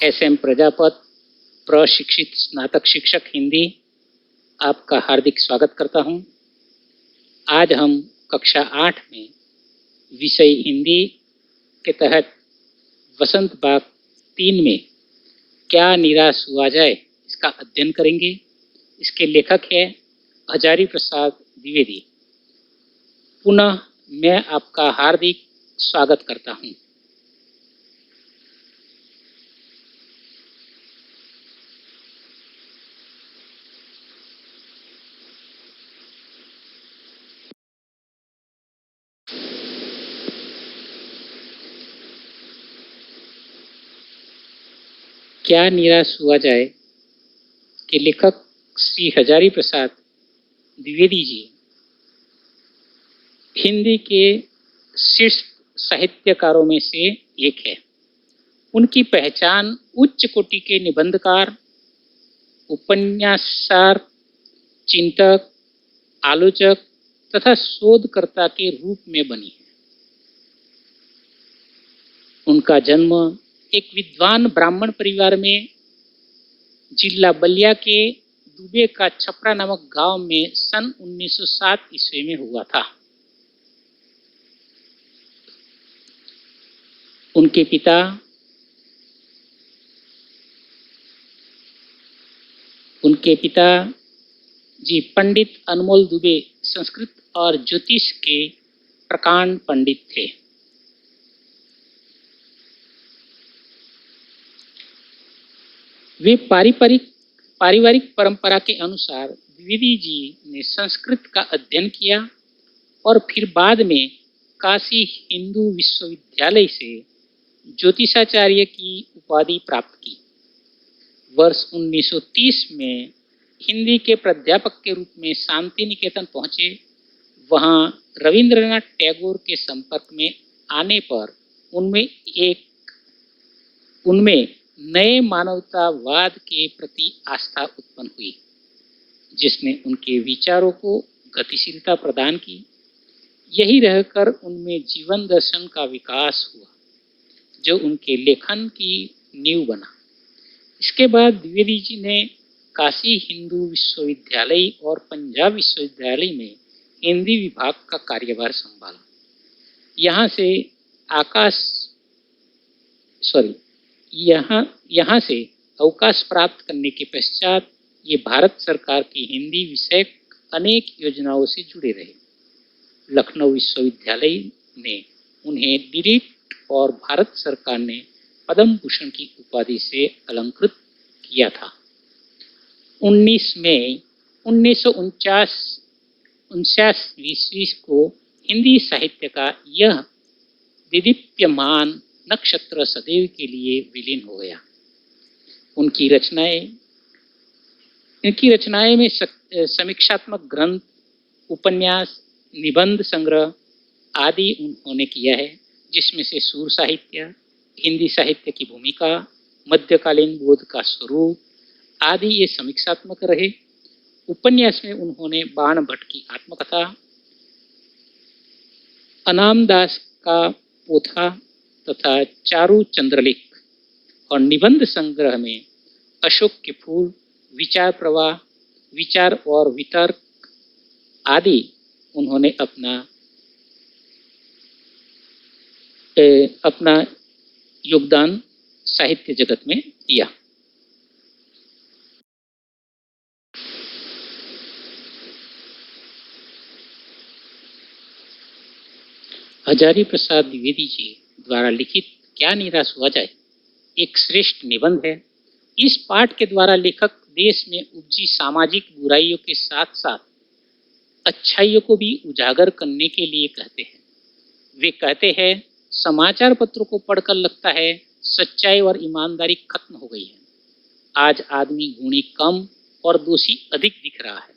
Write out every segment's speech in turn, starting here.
SM Prajapat, प्रशिक्षित स्नातक शिक्षक हिंदी, आपका हार्दिक स्वागत करता हूं। आज हम कक्षा 8 में विषय हिंदी के तहत वसंत बाग 3 में क्या निराश हुआ जाए इसका अध्ययन करेंगे। इसके लेखक है हजारी प्रसाद द्विवेदी। पुनः मैं आपका हार्दिक स्वागत करता हूं। क्या निराश हुआ जाए के लेखक श्री हजारी प्रसाद द्विवेदी जी हिंदी के शीर्ष साहित्यकारों में से एक है। उनकी पहचान उच्च कोटि के निबंधकार, उपन्यासकार, चिंतक, आलोचक तथा शोधकर्ता के रूप में बनी है। उनका जन्म एक विद्वान ब्राह्मण परिवार में जिला बलिया के दुबे का छपरा नामक गांव में सन 1907 ईस्वी में हुआ था। उनके पिता जी पंडित अनमोल दुबे संस्कृत और ज्योतिष के प्रकांड पंडित थे। वे पारिवारिक परंपरा के अनुसार द्विवेदी जी ने संस्कृत का अध्ययन किया और फिर बाद में काशी हिंदू विश्वविद्यालय से ज्योतिषाचार्य की उपाधि प्राप्त की। वर्ष 1930 में हिंदी के प्राध्यापक के रूप में शांति निकेतन पहुंचे। वहां रविंद्रनाथ टैगोर के संपर्क में आने पर उनमें नए मानवतावाद के प्रति आस्था उत्पन्न हुई, जिसने उनके विचारों को गतिशीलता प्रदान की। यही रहकर उनमें जीवन दर्शन का विकास हुआ, जो उनके लेखन की नींव बना। इसके बाद द्विवेदी जी ने काशी हिंदू विश्वविद्यालय और पंजाब विश्वविद्यालय में हिंदी विभाग का कार्यभार संभाला। यहाँ से अवकाश प्राप्त करने के पश्चात ये भारत सरकार की हिंदी विषयक अनेक योजनाओं से जुड़े रहे। लखनऊ विश्वविद्यालय ने उन्हें डिलीट और भारत सरकार ने पद्म भूषण की उपाधि से अलंकृत किया था। 19 मई 1949 ईस्वी को हिंदी साहित्य का यह दिदीप्यमान नक्षत्र सदैव के लिए विलीन हो गया। इनकी रचनाएं में समीक्षात्मक ग्रंथ, उपन्यास, निबंध संग्रह आदि उन्होंने किया है, जिसमें से सूर साहित्य, हिंदी साहित्य की भूमिका, मध्यकालीन बोध का स्वरूप आदि ये समीक्षात्मक रहे। उपन्यास में उन्होंने बाण भट्ट की आत्मकथा, अनामदास का पोथा तथा चारू चंद्रलेख और निबंध संग्रह में अशोक के फूल, विचार प्रवाह, विचार और वितर्क आदि उन्होंने अपना योगदान साहित्य जगत में दिया। हजारी प्रसाद द्विवेदी जी द्वारा लिखित क्या निराश हुआ जाए एक श्रेष्ठ निबंध है। इस पाठ के द्वारा लेखक देश में उपजी सामाजिक बुराइयों के साथ साथ अच्छाइयों को भी उजागर करने के लिए कहते हैं। वे कहते हैं, समाचार पत्रों को पढ़कर लगता है सच्चाई और ईमानदारी खत्म हो गई है। आज आदमी गुणी कम और दोषी अधिक दिख रहा है।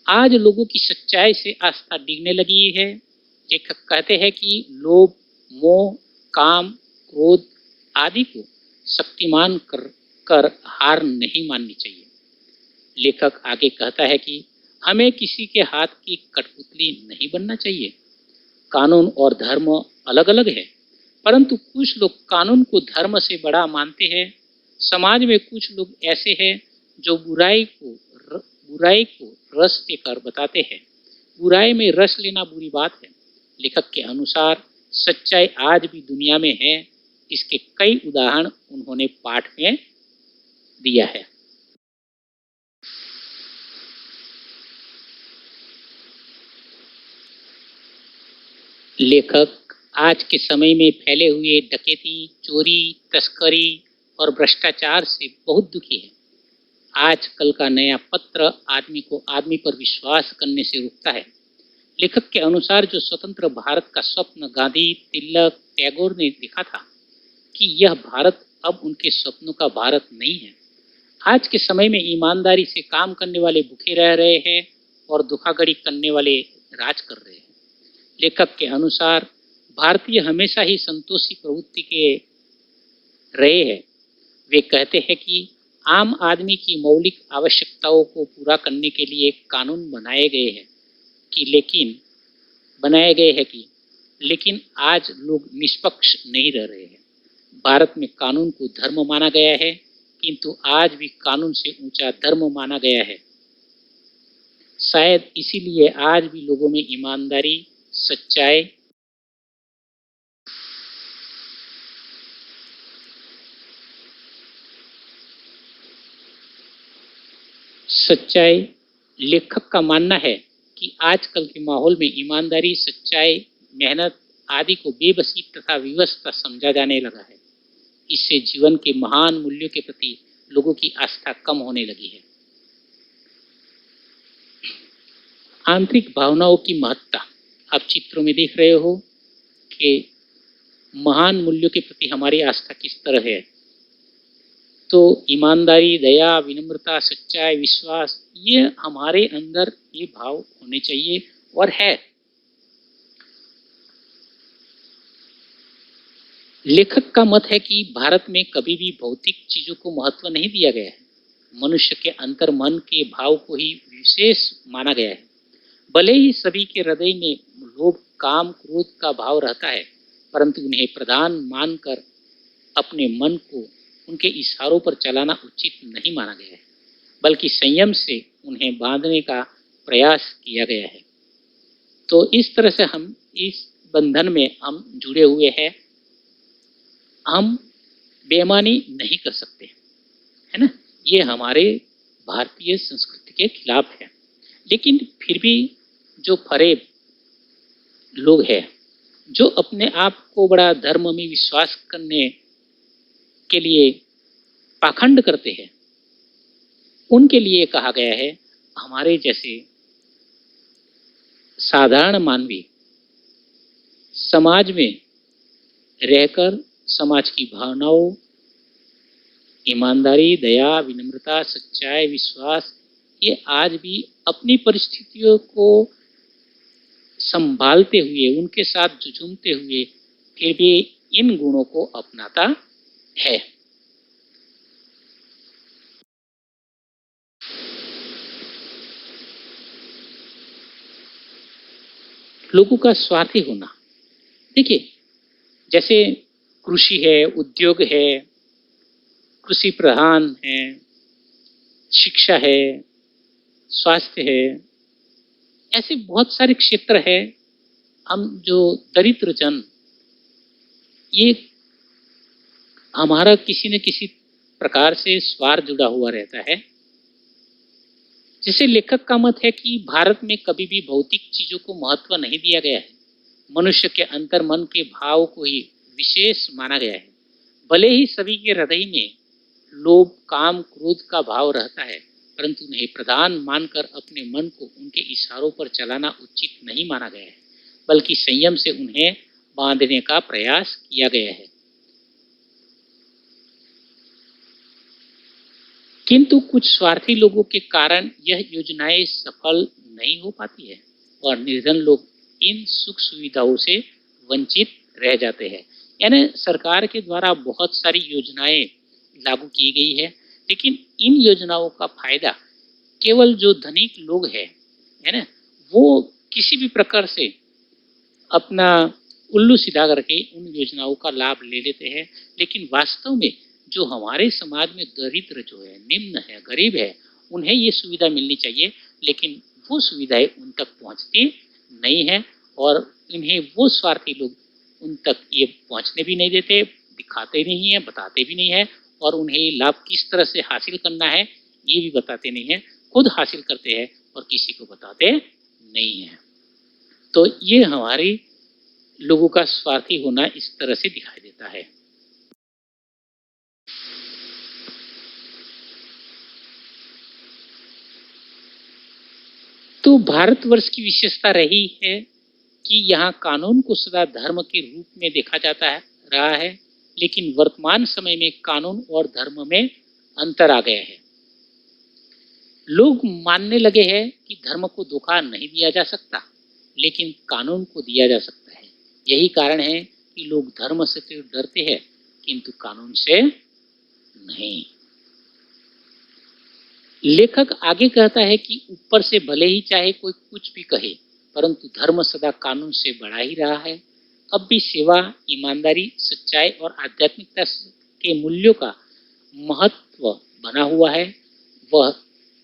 आज लोगों की सच्चाई से आस्था डिगने लगी है। लेखक कहते हैं कि लोभ, मोह, काम, क्रोध आदि को शक्तिमान कर हार नहीं माननी चाहिए। लेखक आगे कहता है कि हमें किसी के हाथ की कठपुतली नहीं बनना चाहिए। कानून और धर्म अलग अलग है, परंतु कुछ लोग कानून को धर्म से बड़ा मानते हैं समाज में कुछ लोग ऐसे हैं जो बुराई को रस देकर बताते हैं। बुराई में रस लेना बुरी बात है। लेखक के अनुसार सच्चाई आज भी दुनिया में है। इसके कई उदाहरण उन्होंने पाठ में दिया है। लेखक आज के समय में फैले हुए डकैती, चोरी, तस्करी और भ्रष्टाचार से बहुत दुखी है। आजकल का नया पत्र आदमी को आदमी पर विश्वास करने से रोकता है। लेखक के अनुसार जो स्वतंत्र भारत का स्वप्न गांधी, तिलक, टैगोर ने देखा था कि यह भारत अब उनके स्वप्नों का भारत नहीं है। आज के समय में ईमानदारी से काम करने वाले भूखे रह रहे हैं और धोखाधड़ी करने वाले राज कर रहे हैं। लेखक के अनुसार भारतीय हमेशा ही संतोषी प्रवृत्ति के रहे हैं। वे कहते हैं कि आम आदमी की मौलिक आवश्यकताओं को पूरा करने के लिए कानून बनाए गए हैं लेकिन आज लोग निष्पक्ष नहीं रह रहे हैं। भारत में कानून को धर्म माना गया है, किंतु आज भी कानून से ऊंचा धर्म माना गया है। शायद इसीलिए आज भी लोगों में ईमानदारी, सच्चाई लेखक का मानना है कि आजकल के माहौल में ईमानदारी, सच्चाई, मेहनत आदि को बेबसी तथा विवशता समझा जाने लगा है। इससे जीवन के महान मूल्यों के प्रति लोगों की आस्था कम होने लगी है। आंतरिक भावनाओं की महत्ता आप चित्रों में देख रहे हो कि महान मूल्यों के प्रति हमारी आस्था किस तरह है। तो ईमानदारी, दया, विनम्रता, सच्चाई, विश्वास, ये हमारे अंदर ये भाव होने चाहिए और है। लेखक का मत है कि भारत में कभी भी भौतिक चीजों को महत्व नहीं दिया गया है। मनुष्य के अंतर मन के भाव को ही विशेष माना गया है। भले ही सभी के हृदय में लोभ, काम, क्रोध का भाव रहता है, परंतु उन्हें प्रधान मानकर अपने मन को उनके इशारों पर चलाना उचित नहीं माना गया है, बल्कि संयम से उन्हें बांधने का प्रयास किया गया है। तो इस तरह से हम इस बंधन में हम जुड़े हुए हैं। हम बेईमानी नहीं कर सकते, है ना। ये हमारे भारतीय संस्कृति के खिलाफ है। लेकिन फिर भी जो फरेब लोग हैं, जो अपने आप को बड़ा धर्म में विश्वास करने के लिए पाखंड करते हैं, उनके लिए कहा गया है हमारे जैसे साधारण मानवी समाज में रहकर समाज की भावनाओं, ईमानदारी, दया, विनम्रता, सच्चाई, विश्वास, ये आज भी अपनी परिस्थितियों को संभालते हुए, उनके साथ जुझुमते हुए फिर भी इन गुणों को अपनाता है। लोगों का स्वार्थी होना, देखिए जैसे कृषि है, उद्योग है, कृषि प्रधान है, शिक्षा है, स्वास्थ्य है, ऐसे बहुत सारे क्षेत्र है। हम जो दरिद्र जन, ये हमारा किसी न किसी प्रकार से स्वार्थ जुड़ा हुआ रहता है। जैसे लेखक का मत है कि भारत में कभी भी भौतिक चीजों को महत्व नहीं दिया गया है। मनुष्य के अंतर मन के भाव को ही विशेष माना गया है। भले ही सभी के हृदय में लोभ, काम, क्रोध का भाव रहता है, परंतु उन्हें प्रधान मानकर अपने मन को उनके इशारों पर चलाना उचित नहीं माना गया है, बल्कि संयम से उन्हें बांधने का प्रयास किया गया है। किंतु कुछ स्वार्थी लोगों के कारण यह योजनाएं सफल नहीं हो पाती है और निर्धन लोग इन सुख सुविधाओं से वंचित रह जाते हैं। यानी सरकार के द्वारा बहुत सारी योजनाएं लागू की गई है, लेकिन इन योजनाओं का फायदा केवल जो धनिक लोग हैं, है ना, वो किसी भी प्रकार से अपना उल्लू सीधा करके उन योजनाओं का लाभ ले लेते हैं। लेकिन वास्तव में जो हमारे समाज में दरिद्र जो है, निम्न है, गरीब है, उन्हें ये सुविधा मिलनी चाहिए, लेकिन वो सुविधाएं उन तक पहुंचती नहीं है और इन्हें वो स्वार्थी लोग उन तक ये पहुंचने भी नहीं देते, दिखाते नहीं है, बताते भी नहीं है और उन्हें लाभ किस तरह से हासिल करना है ये भी बताते नहीं है, खुद हासिल करते हैं और किसी को बताते नहीं है। तो ये हमारी लोगों का स्वार्थी होना इस तरह से दिखाई देता है। तो भारतवर्ष की विशेषता रही है कि यहाँ कानून को सदा धर्म के रूप में देखा जाता है रहा है, लेकिन वर्तमान समय में कानून और धर्म में अंतर आ गया है। लोग मानने लगे हैं कि धर्म को धोखा नहीं दिया जा सकता, लेकिन कानून को दिया जा सकता है। यही कारण है कि लोग धर्म से तो डरते हैं, किंतु कानून से नहीं। लेखक आगे कहता है कि ऊपर से भले ही चाहे कोई कुछ भी कहे, परंतु धर्म सदा कानून से बढ़ा ही रहा है। अब भी सेवा, ईमानदारी, सच्चाई और आध्यात्मिकता के मूल्यों का महत्व बना हुआ है। वह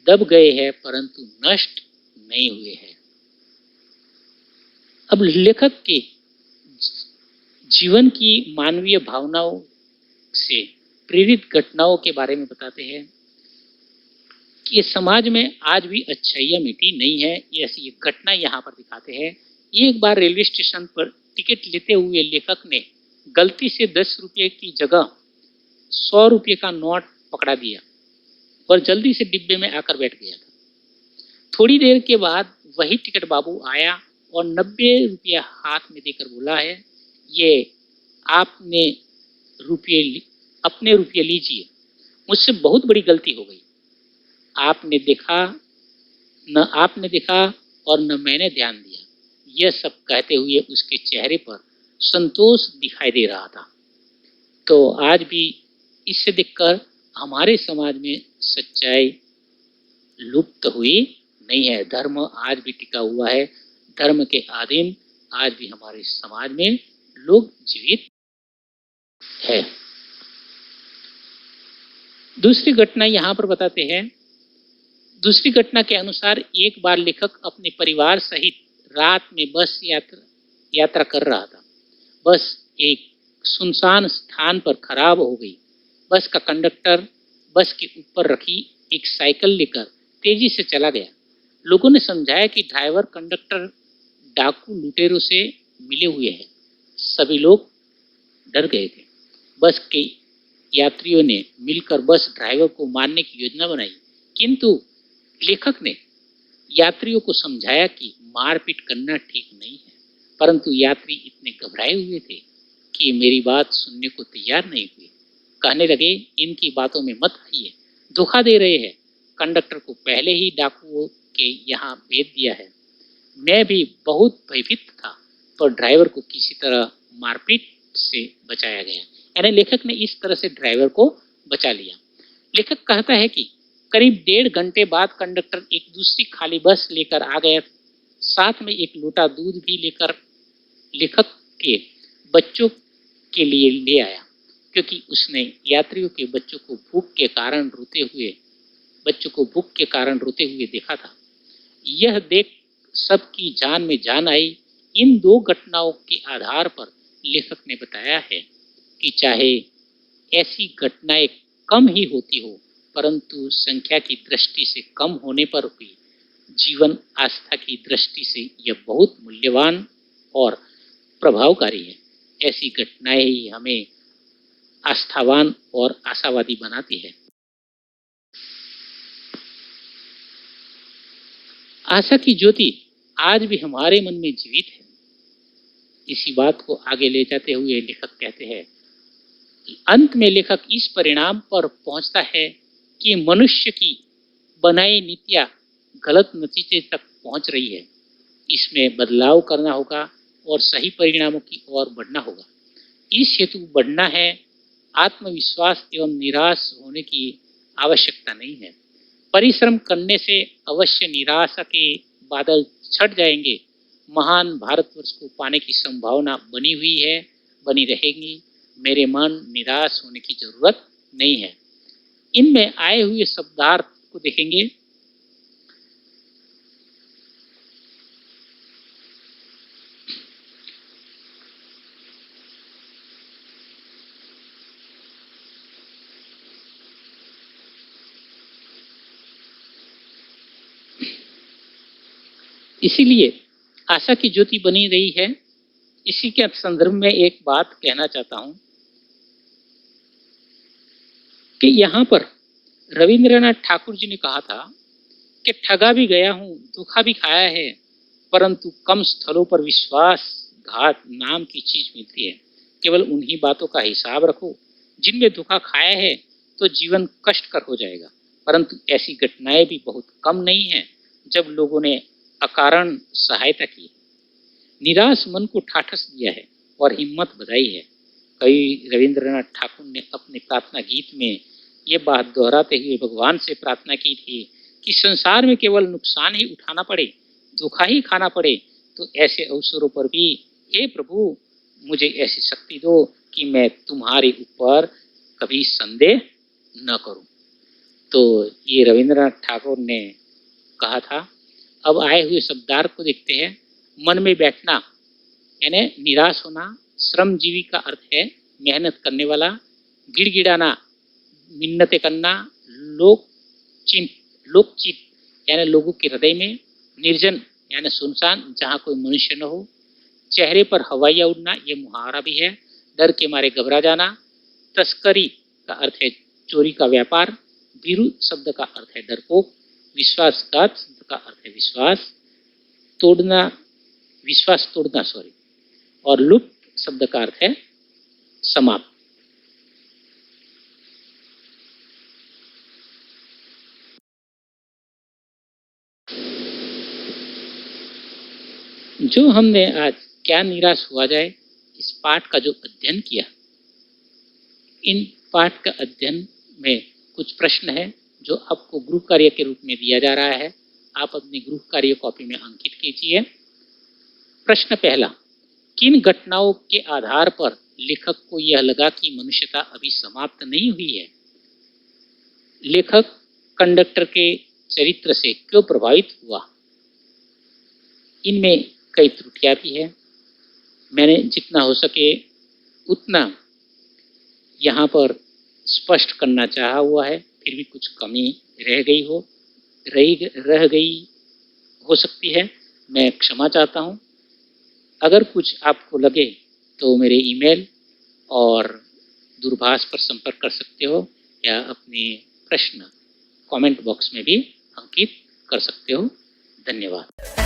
दब गए हैं परंतु नष्ट नहीं हुए हैं। अब लेखक के जीवन की मानवीय भावनाओं से प्रेरित घटनाओं के बारे में बताते हैं कि समाज में आज भी अच्छाइयाँ मिटी नहीं है। ऐसी एक घटना यहाँ पर दिखाते हैं। एक बार रेलवे स्टेशन पर टिकट लेते हुए लेखक ने गलती से 10 रुपये की जगह 100 रुपये का नोट पकड़ा दिया और जल्दी से डिब्बे में आकर बैठ गया था। थोड़ी देर के बाद वही टिकट बाबू आया और 90 रुपये हाथ में देकर बोला है, ये आपने अपने रुपये लीजिए, मुझसे बहुत बड़ी गलती हो गई। आपने देखा और न मैंने ध्यान दिया। यह सब कहते हुए उसके चेहरे पर संतोष दिखाई दे रहा था। तो आज भी इससे देखकर हमारे समाज में सच्चाई लुप्त हुई नहीं है। धर्म आज भी टिका हुआ है। धर्म के अधीन आज भी हमारे समाज में लोग जीवित है। दूसरी घटना यहाँ पर बताते हैं। दूसरी घटना के अनुसार एक बार लेखक अपने परिवार सहित रात में बस यात्रा कर रहा था। बस एक सुनसान स्थान पर खराब हो गई। बस का कंडक्टर बस के ऊपर रखी एक साइकिल लेकर तेजी से चला गया। लोगों ने समझाया कि ड्राइवर कंडक्टर डाकू लुटेरों से मिले हुए हैं। सभी लोग डर गए थे। बस के यात्रियों ने मिलकर बस ड्राइवर को मारने की योजना बनाई, किंतु लेखक ने यात्रियों को समझाया कि मारपीट करना ठीक नहीं है। परंतु यात्री इतने घबराए हुए थे कि मेरी बात सुनने को तैयार नहीं हुए। कहने लगे, इनकी बातों में मत आइए, धोखा दे रहे हैं। कंडक्टर को पहले ही डाकुओं के यहाँ भेज दिया है। मैं भी बहुत भयभीत था, पर ड्राइवर को किसी तरह मारपीट से बचाया गया। यानी लेखक ने इस तरह से ड्राइवर को बचा लिया। लेखक कहता है कि करीब 1.5 घंटे बाद कंडक्टर एक दूसरी खाली बस लेकर आ गया। साथ में एक लोटा दूध भी लेकर लेखक के बच्चों के लिए ले आया, क्योंकि उसने यात्रियों के बच्चों को भूख के कारण रोते हुए देखा था। यह देख सबकी जान में जान आई। इन 2 घटनाओं के आधार पर लेखक ने बताया है कि चाहे ऐसी घटनाएं कम ही होती हो, परंतु संख्या की दृष्टि से कम होने पर भी जीवन आस्था की दृष्टि से यह बहुत मूल्यवान और प्रभावकारी है। ऐसी घटनाएं ही हमें आस्थावान और आशावादी बनाती है। आशा की ज्योति आज भी हमारे मन में जीवित है। इसी बात को आगे ले जाते हुए लेखक कहते हैं, अंत में लेखक इस परिणाम पर पहुंचता है कि मनुष्य की बनाई नीतियां गलत नतीजे तक पहुंच रही है। इसमें बदलाव करना होगा और सही परिणामों की ओर बढ़ना होगा। इस हेतु बढ़ना है। आत्मविश्वास एवं निराश होने की आवश्यकता नहीं है। परिश्रम करने से अवश्य निराशा के बादल छट जाएंगे। महान भारतवर्ष को पाने की संभावना बनी हुई है, बनी रहेगी। मेरे मन, निराश होने की जरूरत नहीं है। इनमें आए हुए शब्दार्थ को देखेंगे। इसीलिए आशा की ज्योति बनी रही है। इसी के संदर्भ में एक बात कहना चाहता हूं कि यहाँ पर रविंद्रनाथ ठाकुर जी ने कहा था कि ठगा भी गया हूं, धोखा भी खाया है, परंतु कम स्थलों पर विश्वासघात नाम की चीज मिलती है। केवल उन्हीं बातों का हिसाब रखो जिनमें धोखा खाया है, तो जीवन कष्टकर हो जाएगा। परंतु ऐसी घटनाएं भी बहुत कम नहीं है जब लोगों ने अकारण सहायता की, निराश मन को ठाठस दिया है और हिम्मत बधाई है। कवि रविंद्रनाथ ठाकुर ने अपने प्रार्थना गीत में ये बात दोहराते हुए भगवान से प्रार्थना की थी कि संसार में केवल नुकसान ही उठाना पड़े, धोखा ही खाना पड़े, तो ऐसे अवसरों पर भी हे प्रभु मुझे ऐसी शक्ति दो कि मैं तुम्हारे ऊपर कभी संदेह न करूं। तो ये रविंद्रनाथ ठाकुर ने कहा था। अब आए हुए शब्दार्थ को देखते हैं। मन में बैठना यानी निराश होना, श्रमजीवी का अर्थ है मेहनत करने वाला, गिड़गिड़ाना मिन्नतें करना, लोकचित यानी लोगों के हृदय में, निर्जन यानी सुनसान जहाँ कोई मनुष्य न हो, चेहरे पर हवाइयाँ उड़ना, ये मुहावरा भी है, डर के मारे घबरा जाना, तस्करी का अर्थ है चोरी का व्यापार, भीरु शब्द का अर्थ है डरपोक, विश्वासघात शब्द का अर्थ है विश्वास तोड़ना और लुप्त शब्द का अर्थ है समाप्त। जो हमने आज क्या निराश हुआ जाए इस पाठ का जो अध्ययन किया, इन पाठ का अध्ययन में कुछ प्रश्न है जो आपको गृह कार्य के रूप में दिया जा रहा है। आप अपनी गृह कार्य कॉपी में अंकित कीजिए। प्रश्न पहला, किन घटनाओं के आधार पर लेखक को यह लगा कि मनुष्यता अभी समाप्त नहीं हुई है? लेखक कंडक्टर के चरित्र से क्यों प्रभावित हुआ? इनमें कई त्रुटियां भी है। मैंने जितना हो सके उतना यहाँ पर स्पष्ट करना चाहा हुआ है, फिर भी कुछ कमी रह गई हो सकती है, मैं क्षमा चाहता हूँ। अगर कुछ आपको लगे तो मेरे ईमेल और दूरभाष पर संपर्क कर सकते हो या अपने प्रश्न कमेंट बॉक्स में भी अंकित कर सकते हो। धन्यवाद।